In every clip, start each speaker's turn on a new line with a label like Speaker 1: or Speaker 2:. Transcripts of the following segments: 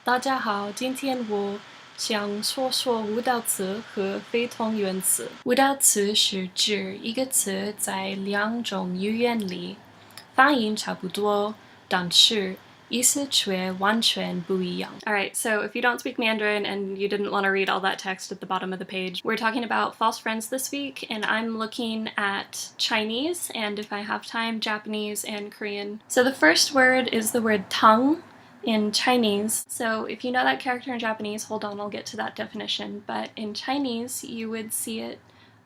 Speaker 1: 大家好，今天我想说说舞蹈词和非同源词。舞蹈词是指一个词在两种语言里发音差不多，但是意思却完全不一样。Alright, so if you don't speak Mandarin and you didn't want to read all that text at the bottom of the page, we're talking about false friends this week, and I'm looking at Chinese, and if I have time, Japanese and Korean. So the first word is the word tongue in Chinese. So if you know that character in Japanese, hold on, I'll get to that definition. But in Chinese, you would see it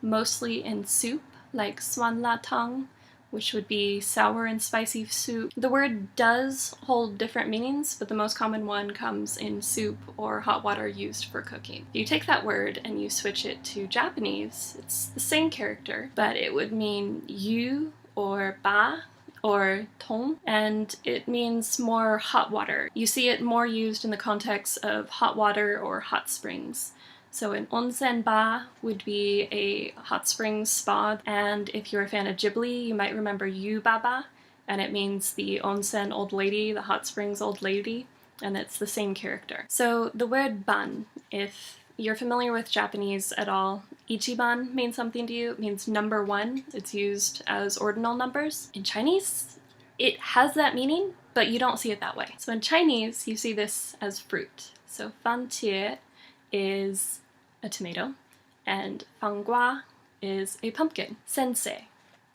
Speaker 1: mostly in soup, like suan la tang, which would be sour and spicy soup. The word does hold different meanings, but the most common one comes in soup or hot water used for cooking. You take that word and you switch it to Japanese, it's the same character, but it would mean yu or ba or tong, and it means more hot water. You see it more used in the context of hot water or hot springs. So an onsen ba would be a hot springs spa, and if you're a fan of Ghibli, you might remember Yu Baba, and it means the onsen old lady, the hot springs old lady, and it's the same character. So the word ban, if you're familiar with Japanese at all, ichiban means something to you. It means number one. It's used as ordinal numbers. In Chinese, it has that meaning, but you don't see it that way. So in Chinese, you see this as fruit. So fan jie is a tomato, and fanggua is a pumpkin. Sensei.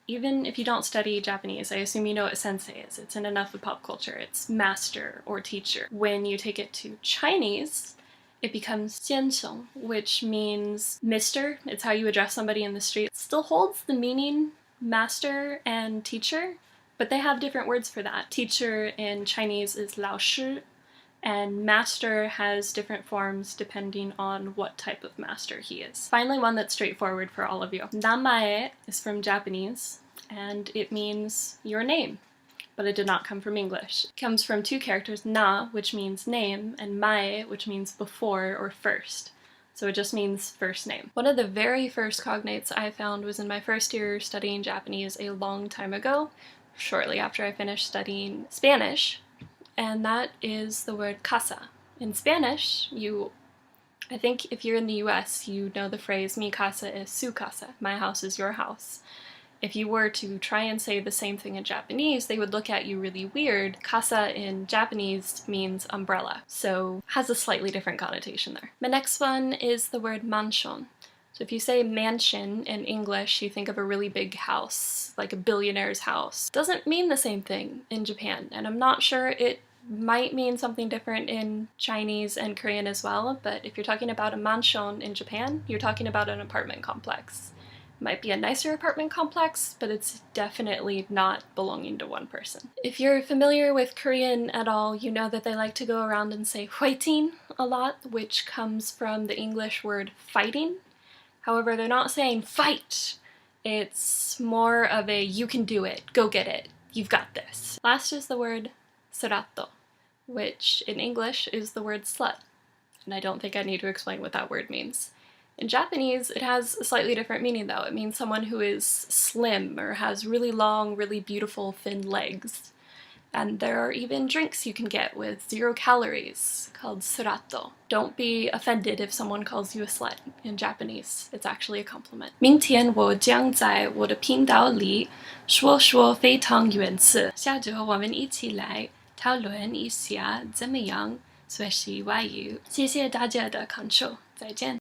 Speaker 1: Even if you don't study Japanese, I assume you know what sensei is. It's in enough of pop culture. It's master or teacher. When you take it to Chinese, it becomes 先生, which means mister. It's how you address somebody in the street. It still holds the meaning master and teacher, but they have different words for that. Teacher in Chinese is 老师, and master has different forms depending on what type of master he is. Finally, one that's straightforward for all of you. Namae is from Japanese, and it means your name, but it did not come from English. It comes from two characters, na, which means name, and mae, which means before or first. So it just means first name. One of the very first cognates I found was in my first year studying Japanese a long time ago, shortly after I finished studying Spanish, and that is the word casa. In Spanish, I think if you're in the US, you know the phrase mi casa es su casa, my house is your house. If you were to try and say the same thing in Japanese, they would look at you really weird. Casa in Japanese means umbrella, so has a slightly different connotation there. My next one is the word mansion. So if you say mansion in English, you think of a really big house, like a billionaire's house. It doesn't mean the same thing in Japan, and I'm not sure it might mean something different in Chinese and Korean as well, but if you're talking about a mansion in Japan, you're talking about an apartment complex. Might be a nicer apartment complex, but it's definitely not belonging to one person. If you're familiar with Korean at all, you know that they like to go around and say "화이팅" a lot, which comes from the English word fighting. However, they're not saying fight. It's more of a you can do it, go get it, you've got this. Last is the word serato, which in English is the word slut, and I don't think I need to explain what that word means. In Japanese, it has a slightly different meaning though. It means someone who is slim or has really long, really beautiful, thin legs. And there are even drinks you can get with 0 calories called serato. Don't be offended if someone calls you a slut in Japanese. It's actually a compliment. 明天我将在我的频道里说说非常源词。下周我们一起来讨论一下怎么样学习外语。谢谢大家的看收，再见。